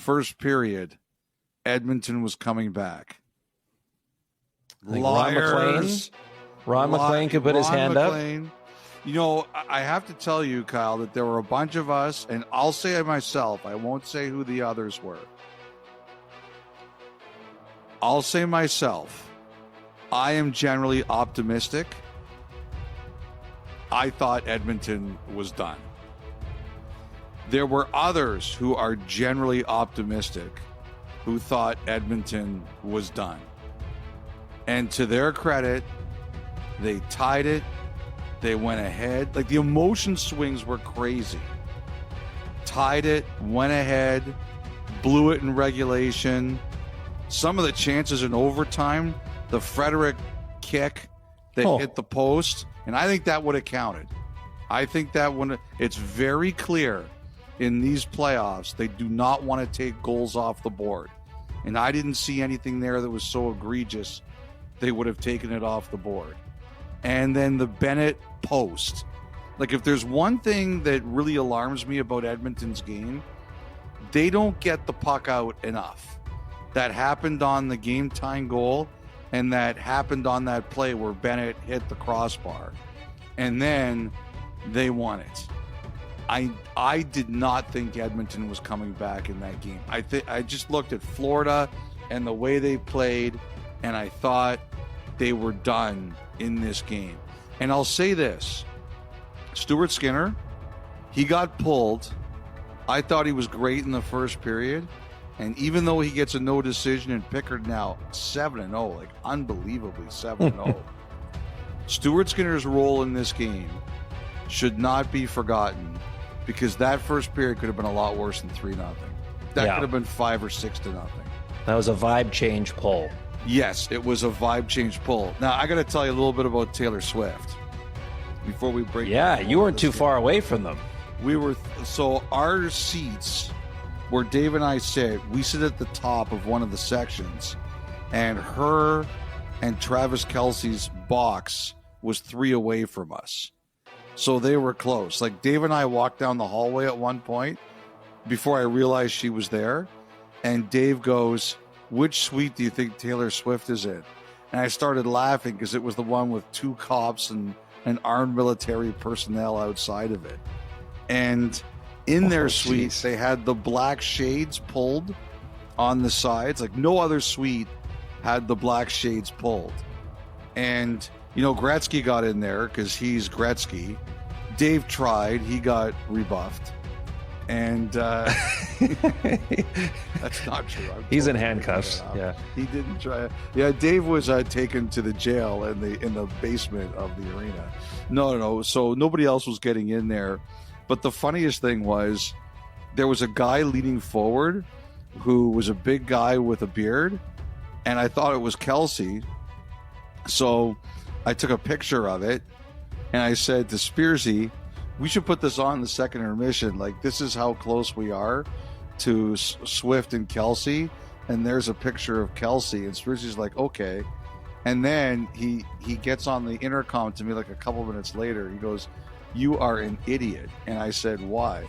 first period, Edmonton was coming back. Ron McLean could put his hand up. You know, I have to tell you, Kyle, that there were a bunch of us, and I'll say it myself. I won't say who the others were. I'll say myself. I am generally optimistic. I thought Edmonton was done. There were others who are generally optimistic who thought Edmonton was done. And to their credit, they tied it. They went ahead. Like, the emotion swings were crazy. Tied it, went ahead, blew it in regulation. Some of the chances in overtime, the Frederick kick that hit the post, and I think that would have counted. I think that when it's very clear in these playoffs, they do not want to take goals off the board. And I didn't see anything there that was so egregious they would have taken it off the board. And then the Bennett post. Like, if there's one thing that really alarms me about Edmonton's game, they don't get the puck out enough. That happened on the game-tying goal, and that happened on that play where Bennett hit the crossbar. And then they won it. I did not think Edmonton was coming back in that game. I just looked at Florida and the way they played, and I thought they were done in this game. And I'll say this, Stuart Skinner, he got pulled. I thought he was great in the first period. And even though he gets a no decision, and Pickard now 7-0, like unbelievably 7-0, Stuart Skinner's role in this game should not be forgotten, because that first period could have been a lot worse than 3-0. That could have been 5 or 6-0. That was a vibe change pull. Yes, it was a vibe change pull. Now, I got to tell you a little bit about Taylor Swift before we break. Yeah, you weren't too far away from them. We were, so our seats where Dave and I sit, we sit at the top of one of the sections, and her and Travis Kelce's box was 3 away from us. So they were close. Like, Dave and I walked down the hallway at one point before I realized she was there, and Dave goes, "Which suite do you think Taylor Swift is in?" And I started laughing because it was the one with 2 cops and armed military personnel outside of it. And in their suite, they had the black shades pulled on the sides. Like, no other suite had the black shades pulled. And, you know, Gretzky got in there because he's Gretzky. Dave tried. He got rebuffed. And that's not true. He's in handcuffs. Yeah, he didn't try. Yeah, Dave was taken to the jail in the basement of the arena. No. So nobody else was getting in there. But the funniest thing was, there was a guy leaning forward who was a big guy with a beard, and I thought it was Kelsey. So I took a picture of it, and I said to Spearsy, "We should put this on the second intermission. Like, this is how close we are to Swift and Kelsey." And there's a picture of Kelsey, and Spearsy's like, "Okay." And then he gets on the intercom to me like a couple minutes later. He goes, "You are an idiot." And I said, "Why?"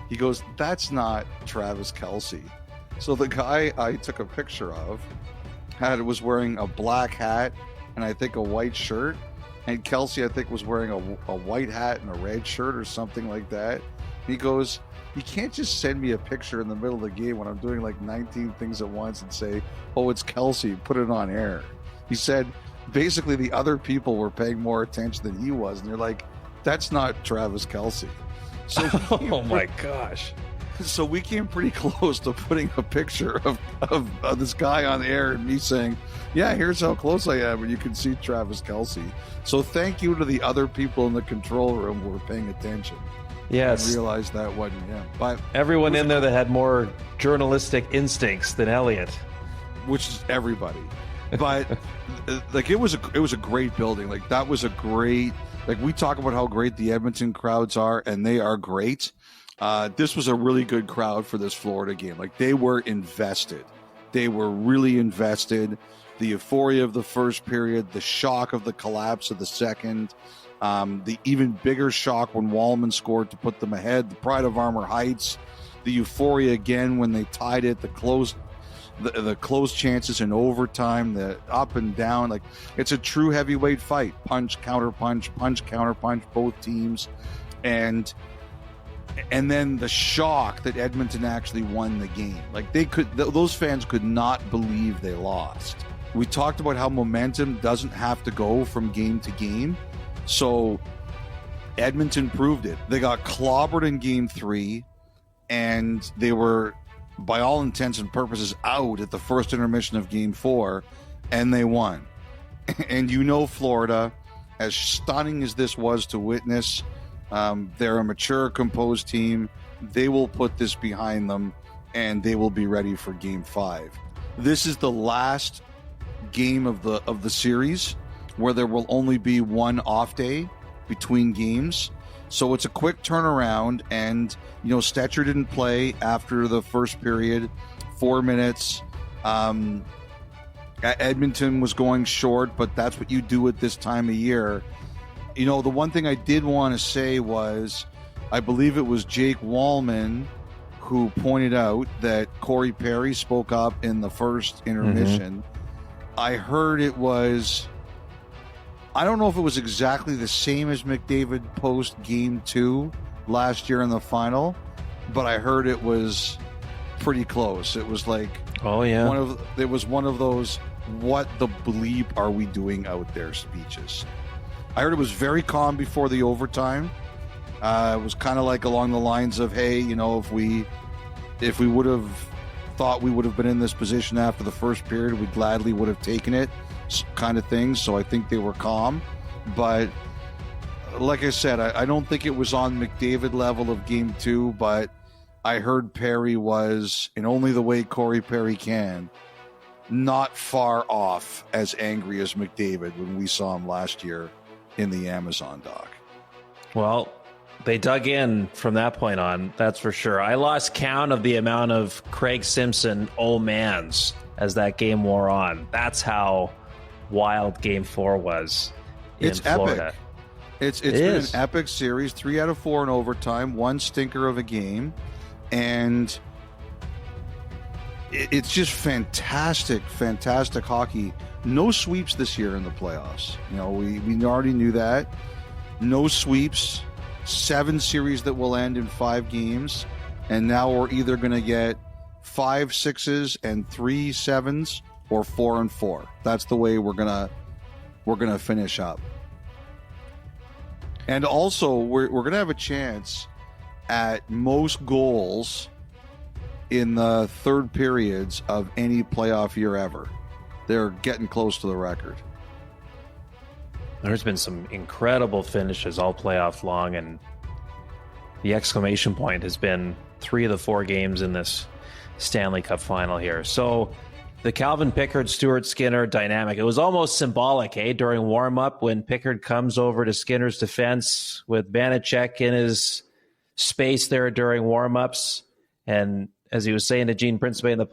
He goes, "That's not Travis Kelce." So the guy I took a picture of was wearing a black hat and I think a white shirt. And Kelsey, I think, was wearing a white hat and a red shirt or something like that. He goes, "You can't just send me a picture in the middle of the game when I'm doing like 19 things at once and say, 'Oh, it's Kelsey, put it on air.'" He said, basically, the other people were paying more attention than he was. And they're like, "That's not Travis Kelce." So oh my gosh. So we came pretty close to putting a picture of this guy on the air and me saying, "Yeah, here's how close I am," and you can see Travis Kelce. So thank you to the other people in the control room who were paying attention. Yes. I realized that wasn't him. But everyone in there that had more journalistic instincts than Elliotte. Which is everybody. But like, it was a great building. Like, that was a great, like, we talk about how great the Edmonton crowds are, and they are great. This was a really good crowd for this Florida game. Like, they were invested. They were really invested. The euphoria of the first period, the shock of the collapse of the second, the even bigger shock when Wallman scored to put them ahead, the pride of Armour Heights, the euphoria again when they tied it, the close chances in overtime, the up and down. Like, it's a true heavyweight fight. Punch, counter punch, both teams. And then the shock that Edmonton actually won the game. Like, those fans could not believe they lost. We talked about how momentum doesn't have to go from game to game. So Edmonton proved it. They got clobbered in game 3, and they were, by all intents and purposes, out at the first intermission of game 4, and they won. And Florida, as stunning as this was to witness, they're a mature, composed team. They will put this behind them, and they will be ready for game 5. This is the last game of the series where there will only be one off day between games. So it's a quick turnaround, and Stetcher didn't play after the first period, 4 minutes. Edmonton was going short, but that's what you do at this time of year. The one thing I did want to say was, I believe it was Jake Wallman who pointed out that Corey Perry spoke up in the first intermission. I heard it was, I don't know if it was exactly the same as McDavid post game 2 last year in the final, but I heard it was pretty close. It was like, it was one of those, what the bleep are we doing out there speeches. I heard it was very calm before the overtime. It was kind of like along the lines of, hey, if we would have thought we would have been in this position after the first period, we gladly would have taken it, kind of thing. So I think they were calm. But like I said, I don't think it was on McDavid level of game 2, but I heard Perry was, in only the way Corey Perry can, not far off as angry as McDavid when we saw him last year in the Amazon dock. Well, they dug in from that point on, that's for sure. I lost count of the amount of Craig Simpson oh mans as that game wore on. That's how wild game 4 was in Florida. Epic. It's been an epic series, 3 out of 4 in overtime, 1 stinker of a game, and it's just fantastic hockey. No sweeps this year in the playoffs. We already knew that. No sweeps. 7 series that will end in 5 games, and now we're either going to get 5 6s and 3 7s, or 4 and 4. That's the way we're gonna finish up. And also, we're gonna have a chance at most goals in the third periods of any playoff year ever. They're getting close to the record. There's been some incredible finishes all playoff long, and the exclamation point has been 3 of the 4 games in this Stanley Cup final here. So the Calvin Pickard, Stuart Skinner dynamic, it was almost symbolic, during warm-up when Pickard comes over to Skinner's defense with Vanacek in his space there during warm-ups. And as he was saying to Gene Principe in the